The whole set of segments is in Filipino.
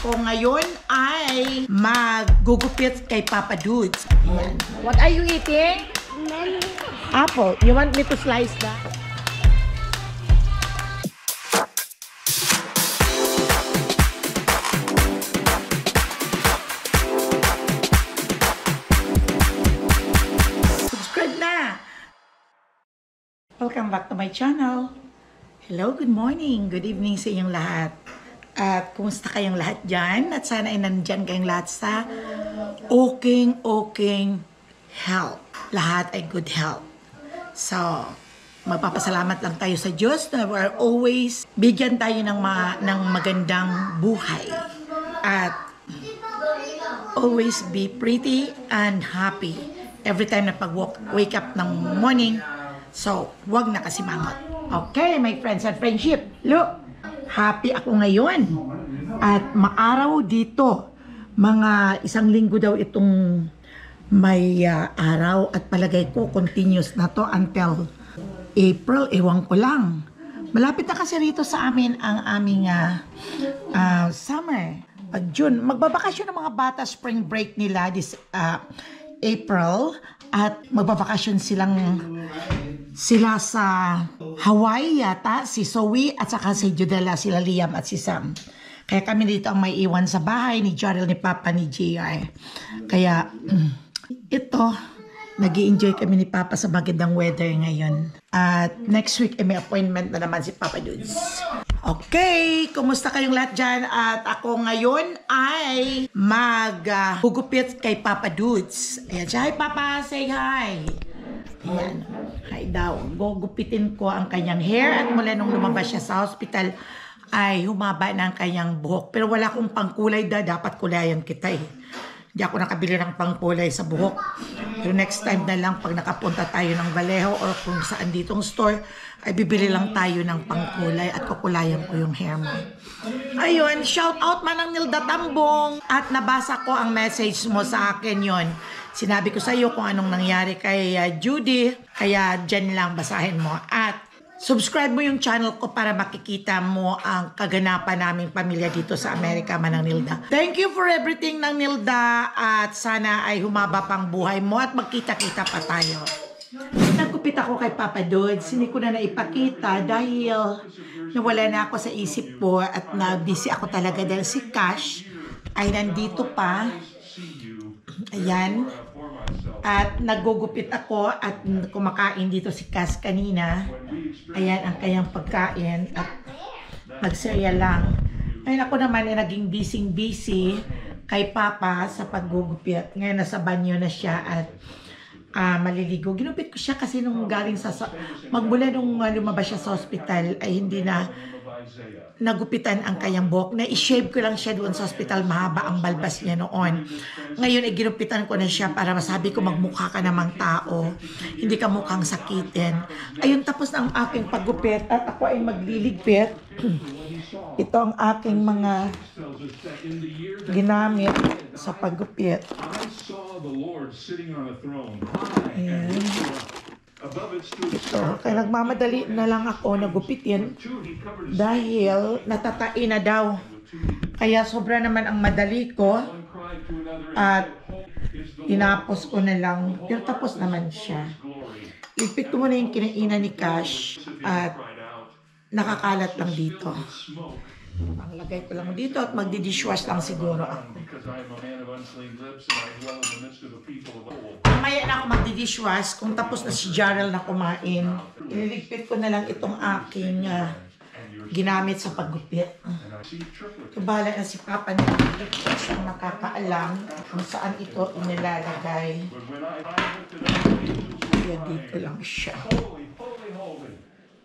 ako ngayon ay maggugupit kay Papa Dudes. Ayan. What are you eating? Apple. You want me to slice that? Subscribe na! Welcome back to my channel. Hello, good morning, good evening sa inyong lahat. At kumusta kayong lahat dyan? At sana ay nandyan kayong lahat sa okay health. Lahat ay good health. So, magpapasalamat lang tayo sa Diyos na we're always bigyan tayo ng magandang buhay. At always be pretty and happy every time na wake up ng morning. So, wag na kasimangot. Okay, my friends and friendship. Look, happy ako ngayon. At maaraw dito. Mga isang linggo daw itong may araw. At palagay ko, continuous na to until April. Ewan ko lang. Malapit na kasi rito sa amin ang aming summer. Pag June, magbabakasyon ng mga bata, spring break nila this April. At magbabakasyon sila sa Hawaii yata, si Zoe at saka si Judela, sila Liam at si Sam. Kaya kami dito ang may iwan sa bahay ni Jarrell, ni Papa, ni JR. Kaya ito, nag-i-enjoy kami ni Papa sa magandang weather ngayon. At next week may appointment na naman si Papa Dudes. Okay, kumusta kayong lahat dyan? At ako ngayon ay maggugupit kay Papa Dudes. Ayan siya. Hi Papa, say hi. Ayan. Hi daw. Gugupitin ko ang kanyang hair at mula nung lumabas siya sa hospital ay humaba na ang kanyang buhok. Pero wala akong pangkulay dapat kulayan kita eh. Hindi ako nakabili ng pangkulay sa buhok. Pero next time na lang pag nakapunta tayo ng Vallejo or kung saan ditong store, ay bibili lang tayo ng pangkulay at kukulayan ko yung hair mo. Ayun, shout out Manang Nilda Tambong. At nabasa ko ang message mo sa akin yon. Sinabi ko sa iyo kung anong nangyari kay Judy. Kaya dyan lang basahin mo. At subscribe mo yung channel ko para makikita mo ang kaganapan naming pamilya dito sa Amerika, Manang Nilda. Thank you for everything, Nang Nilda. At sana ay humaba pang buhay mo at magkita-kita pa tayo. Nagkupit ako kay Papa Dudes. Hindi ko na naipakita dahil nawala na ako sa isip ko at na-busy ako talaga dahil si Cash ay nandito pa. Ayan. At nagugupit ako at kumakain dito si Cass kanina. Ayan ang kanyang pagkain at mag-cereal lang. Ngayon ako naman ay naging busy kay Papa sa paggugupit. Ngayon nasa banyo na siya at maliligo. Ginupit ko siya kasi nung galing magmula nung lumabas siya sa hospital ay hindi na nagupitan ang kanyang buhok. Na-shave ko lang siya doon sa hospital, mahaba ang balbas niya noon. Ngayon ay ginupitan ko na siya para masabi ko magmukha ka namang tao. Hindi ka mukhang sakitin. Ayun, tapos na ang aking paggupit at ako ay magliligpit. Ito ang aking mga ginamit sa paggupit. Ayan. Ito, kaya nagmamadali na lang ako nagupitin dahil natatain na daw. Kaya sobra naman ang madali ko at tinapos ko na lang. Pero tapos naman siya. Ligpit ko muna yung kinainan ni Cash at nakakalat lang dito. Ang lagay ko lang dito at magdi-dishwash lang siguro ako. Mamaya na ako magdi-dishwash kung tapos na si Jarrell na kumain. Ililigpit ko na lang itong aking ginamit sa paggupit. Bahala na si Papa na siyang nakakaalam kung saan ito inilalagay. Kaya dito lang siya.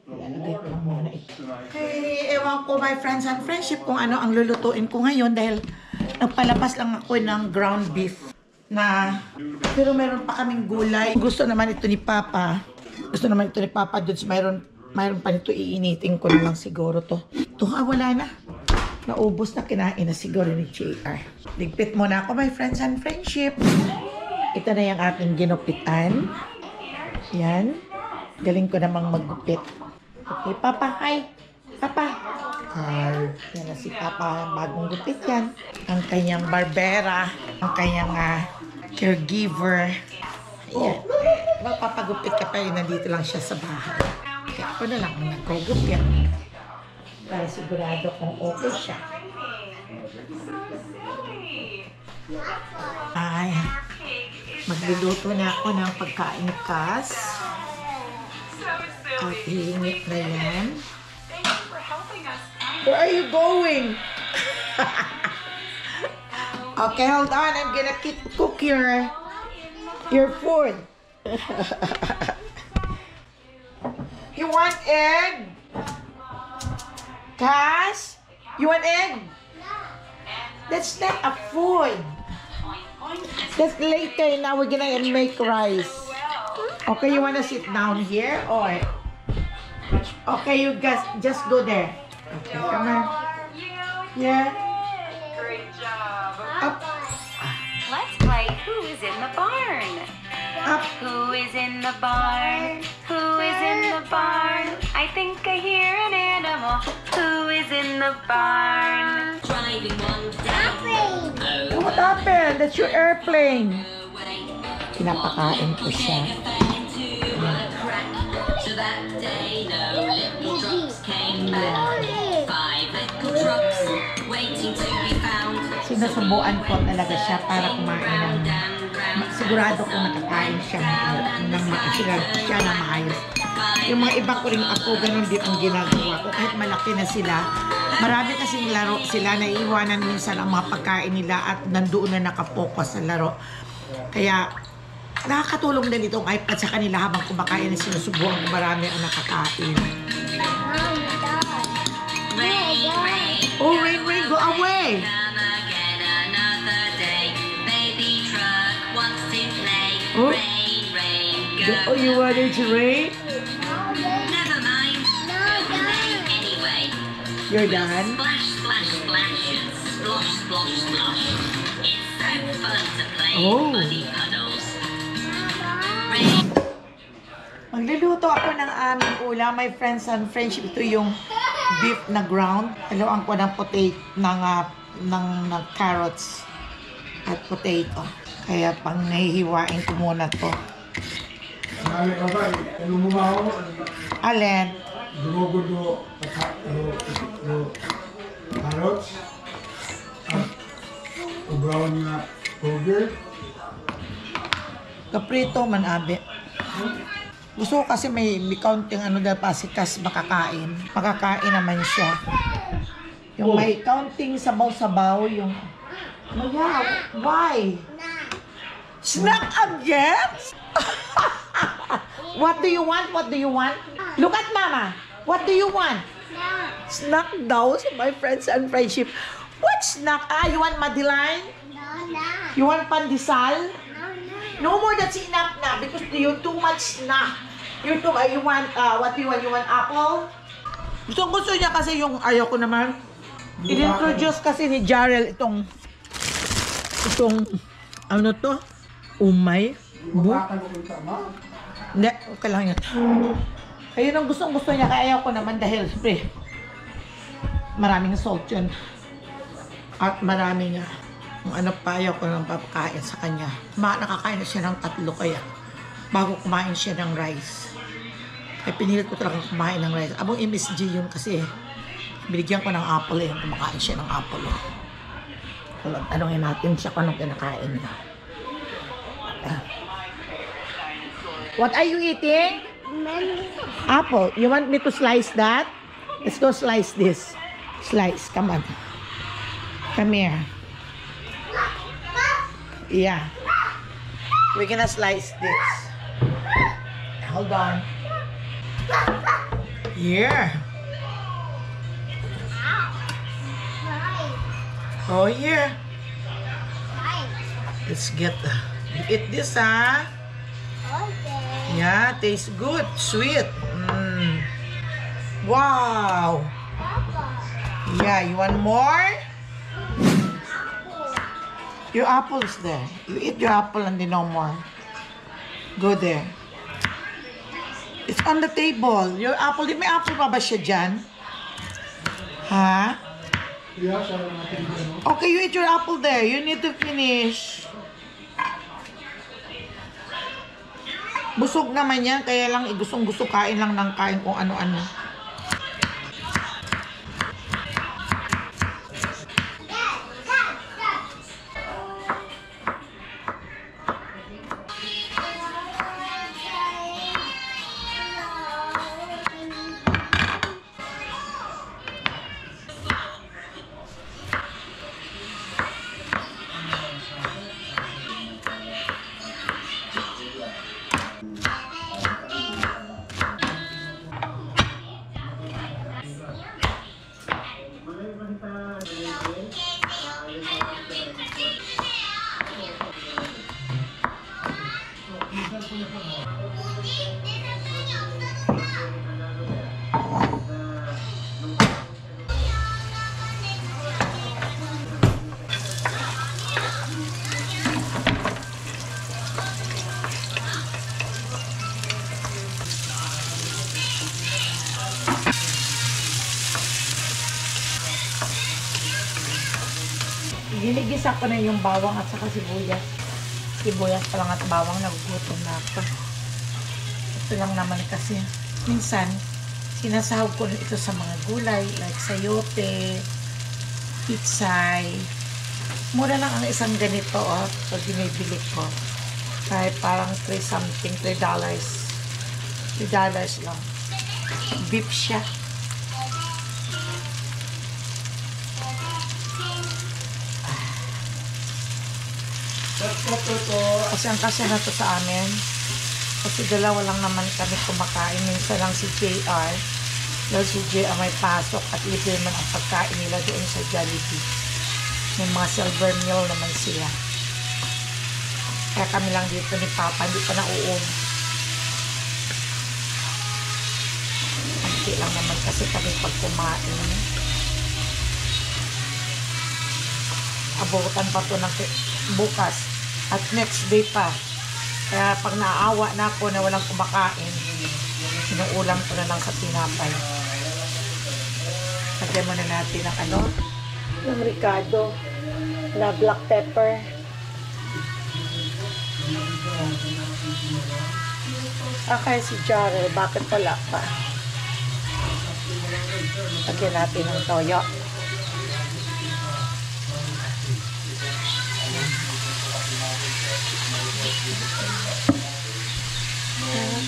Ilalagay ko lang muna ito. Hey, ewan ko my friends and friendship kung ano ang lulutuin ko ngayon dahil nagpalabas lang ako ng ground beef na pero meron pa kaming gulay. Gusto naman ito ni Papa. Gusto naman ito ni Papa Dudes. Mayroon pa nito, iinitin ko na lang siguro to. Ito wala na. Naubos na, kinain na siguro ni JR. Ligpit muna ako my friends and friendship. Ito na yung aking ginupitan. Yan. Galing ko namang maggupit. Okay, Papa, hi. Papa, Hi. Yan na si Papa, bagong gupit yan. Ang kanyang barbera, ang kanyang caregiver. Ayan. Magpapagupit ka pa yun, nandito lang siya sa bahay. Kaya ako na lang ang nagugupit. Para sigurado kung okay siya. Ay, magluluto na ako ng pagkain kas. At hihingit na yan. Where are you going? Okay, hold on. I'm gonna cook your food. You want egg? Cass? You want egg? That's not a food. That's later. Now we're gonna make rice. Okay, you wanna sit down here or? Okay, you guys just go there. Okay, come on. Yeah. Great job. Up. Let's play Who is in the Barn? Up. Who is in the barn? Who is in the barn? I think I hear an animal. Who is in the barn? Driving one day. What happened? That's your airplane. Pinapakain ko siya. So that day, no little drops came back. 5 little drops waiting to be found. Sinusubuan ko talaga siya para kumain ng sigurado kong nakakain siya ng maayos. Yung mga iba ko rin ako, ganun din ang ginagawa ko. Kahit malaki na sila, marami kasing laro sila, naiiwanan minsan ang mga pagkain nila at nandoon na nakapokus sa laro. Kaya, nakakatulong din itong iPad sa kanila habang kumakain na sinusubuan ko marami ang nakakain. Oh, rain, rain, go away! Oh, oh, you want it to rain? Never mind. Anyway, You're done? splash, splash, splash, and splosh, splosh, splosh. It's so fun to play Oh. muddy puddles. Rain. Magluluto ako ng aming ulam, my friends and friendship. Ito yung beef na ground. Haluan ko ng ng carrots at potato. Kaya pang nahihiwain ko muna to. Marami ka ba? Ano mo ba ako? Alin? Dumogudo carrots. At brown nga powder. Kaprito man, abe. Gusto ko kasi may counting ano dahil pasikas makakain. Makakain naman siya. Yung may counting sabaw-sabaw, yung... Maya, why? Snack again? What do you want? What do you want? Look at mama. What do you want? Snack daw, my friends and friendship. What snack? You want Madeline? You want pandesal? No more, that's enough na because you're too much snack. You want, what do you want? You want apple? Gusto niya kasi yung ayaw ko naman. I-introduce kasi ni Jarrell itong ano to? Umay? Bakal ko ito, ma? Hindi, okay lang yan. Ayun ang gusto niya, kaya ayaw ko naman dahil siyempre maraming salt yun. At maraming kung ano pa ayaw ko nang papakain sa kanya. Nakakain na siya ng 3 kaya bago kumain siya ng rice. Kaya pinilit ko talagang kumain ng rice. Abong MSG yun kasi binigyan ko ng apple eh. Kumakain siya ng apple eh. Tanungin natin siya kung anong kinakain niya. What are you eating? Apple. You want me to slice that? Let's go slice this. Slice. Come on. Come here. Yeah. We're gonna slice this. Hold on. Here. Oh, here. Let's get eat this, huh? Yeah, tastes good. Sweet. Wow. Yeah, you want more? Your apple is there. You eat your apple and then no more. Go there. It's on the table. Your apple. May apple pa ba siya dyan? Ha? Yeah, siya lang natin dyan. Okay, you eat your apple there. You need to finish. Busog naman yan, kaya lang gustong-gusto kain lang ng kain kung ano-ano. Ginigisa ko na yung bawang at saka sibuyas. Sibuyas pa lang at bawang, nagugutom na ako. Ito lang naman kasi. Minsan, sinasahog ko ito sa mga gulay like sayote, pitsay. Mura lang ang isang ganito pag binibili ko. Kahit parang $3 something, $3. $3 lang. Beef siya. Kasi na to sa amin. Kasi dalawa lang naman kami kumakain. Minsan lang si JR. Dahil si JR may pasok at libre man ang pagkain nila doon sa Jollibee. May mga silver meal naman sila. Kaya kami lang dito ni Papa. Hindi pa nauum. Hindi lang naman kasi kami pag kumain. Abutan pa to ng bukas. At next day pa. Kaya pag naawa na ako na walang kumakain, sinuulam ko na lang sa tinapay. Lagyan muna natin ang yung ricado na black pepper. Kaya si Jarrell, bakit wala pa? Lagyan natin ng toyo.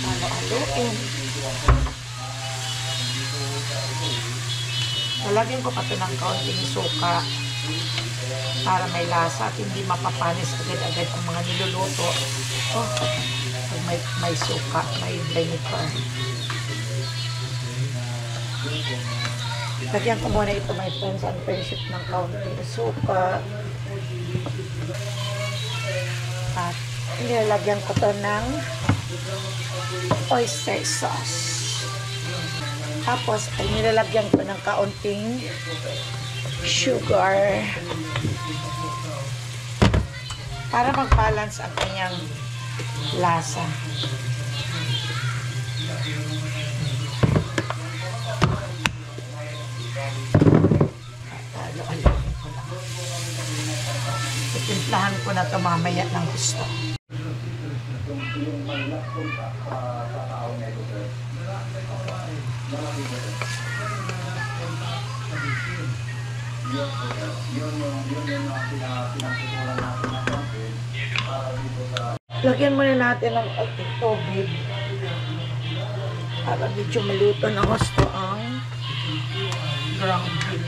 Halo-haloin. Lalagyan ko pa ito ng kaunting suka para may lasa at hindi mapapanis agad-agad ang mga niluluto. Pag may suka, may vinegar. Lagyan ko muna ito, my friends and friendship, ng kaunting suka. At nilalagyan ko to ng oyster sauce. Tapos ay nilalagyan ko ng kaunting sugar para mag-balance ang kanyang lasa. Halo-haloin ko lang. Itimplahan ko na ito mamaya ng gusto. Lagyan muna natin ng tubig para medyo maluto na gusto ang ground beef.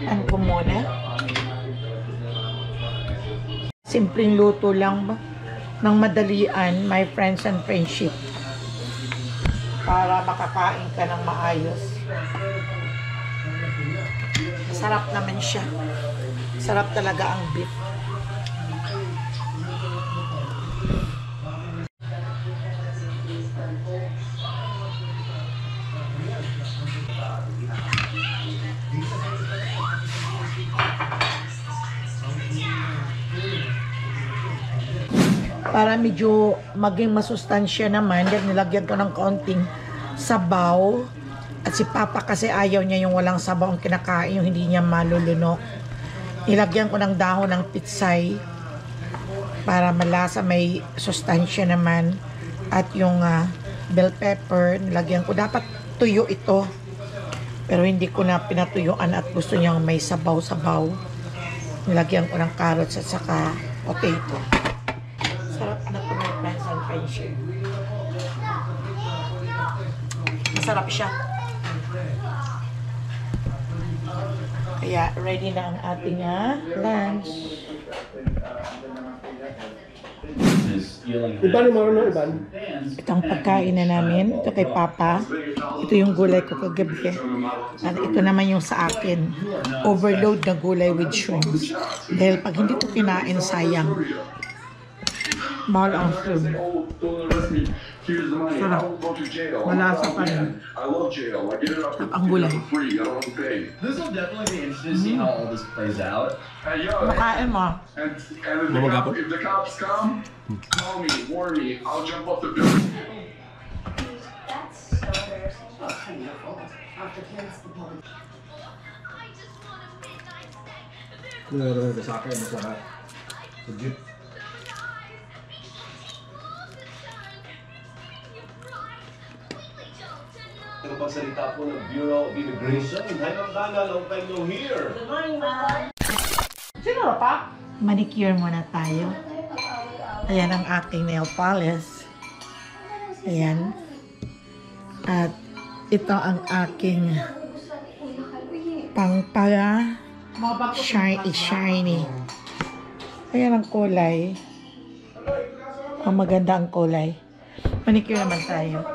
Ano po muna? Simpleng luto lang ba? Ng madalian, my friends and friendship. Para makakain ka ng maayos. Sarap naman siya. Sarap talaga ang beef. Para medyo maging masustansya naman, dahil nilagyan ko ng kaunting sabaw. At si Papa kasi ayaw niya yung walang sabaw ang kinakain, yung hindi niya malulunok. Nilagyan ko ng dahon ng pitsay para malasa, may sustansya naman. At yung bell pepper, nilagyan ko. Dapat tuyo ito. Pero hindi ko na pinatuyuan at gusto niyang may sabaw-sabaw. Nilagyan ko ng carrots at saka potato. Sarap na ito, my friends and friendship. Masarap siya. Kaya ready na ang ating lunch. Iban yung marunong iban. Itong pagkain na namin. Ito kay Papa. Ito yung gulay ko kagabi. At ito naman yung sa akin. Overload na gulay with shrimps. Dahil pag hindi ko kinain, sayang. Mahal ang shrimp. Sarap. Malasa pa rin. Sarap ang gulay. This will definitely be interesting to see how all this plays out. Makain mo. If the cops come, call me, warn me, I'll jump off the building. Sa akin, masarap. Sa jeep. Pagsalita po ng Bureau of Immigration. Hi, Ma'am Dana. Long time no hear. Good morning, ma'am. Sino pa? Manicure muna tayo. Ayan ang aking nail polish. Ayan. At ito ang aking pangpala shiny. Ayan ang kulay. Ang maganda ang kulay. Manicure naman tayo.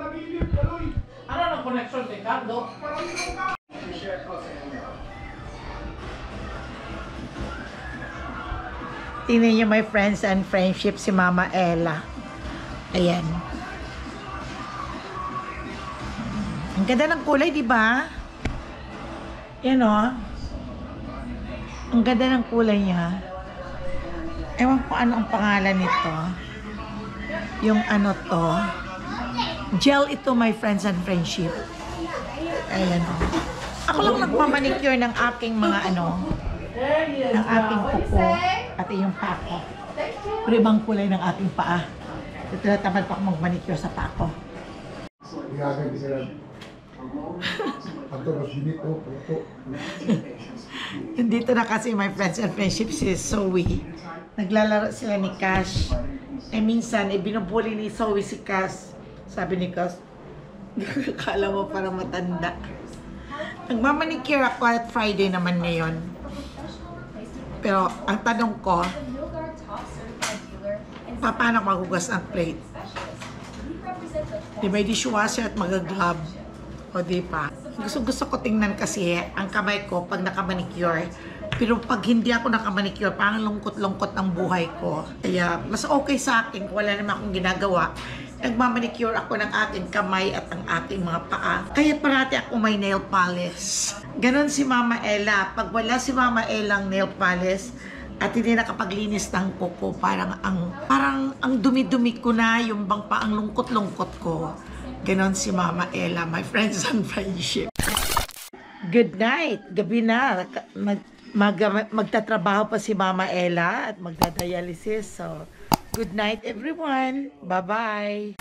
Ano ang connection, Ricardo? Tingnan niyo my friends and friendship si Mama Ella. Ayan. Ang ganda ng kulay, di ba? Yan o. Ang ganda ng kulay niya. Ewan ko ano ang pangalan nito. Yung ano to. Gel ito, my friends and friendship. Ayan o. Ako lang nagmamanicure ng aking mga ano. Ng aking kuko at yung paa ko. Pero ibang kulay ng aking paa. Ito na tamad pa ako mag-manicure sa paa ko. Dito na kasi my friends and friendship si Zoe. Naglalaro sila ni Cash. Eh minsan, binubuli ni Zoe si Cash. Sabi ni Cash, kala mo parang matanda. Nagmamanicure ako at Friday naman ngayon. Pero ang tanong ko, paano magugas ang plate? Di ba dishwasher at mag-glove? O di pa? Gusto ko tingnan kasi ang kamay ko pag nakamanicure. Pero pag hindi ako nakamanicure, parang lungkot-lungkot ang buhay ko. Kaya mas okay sa akin kung wala naman akong ginagawa. Nagmamanicure ako ng aking kamay at ang aking mga paa. Kaya parati ako may nail polish. Ganon si Mama Ella. Pag wala si Mama Ella ang nail polish at hindi nakapaglinis ng kuko, parang ang dumi-dumi ko na, yung bang pa ang lungkot-lungkot ko. Ganon si Mama Ella, my friends and friendship. Good night. Gabi na. Magtatrabaho pa si Mama Ella at magdadialysis. So, good night everyone. Bye-bye.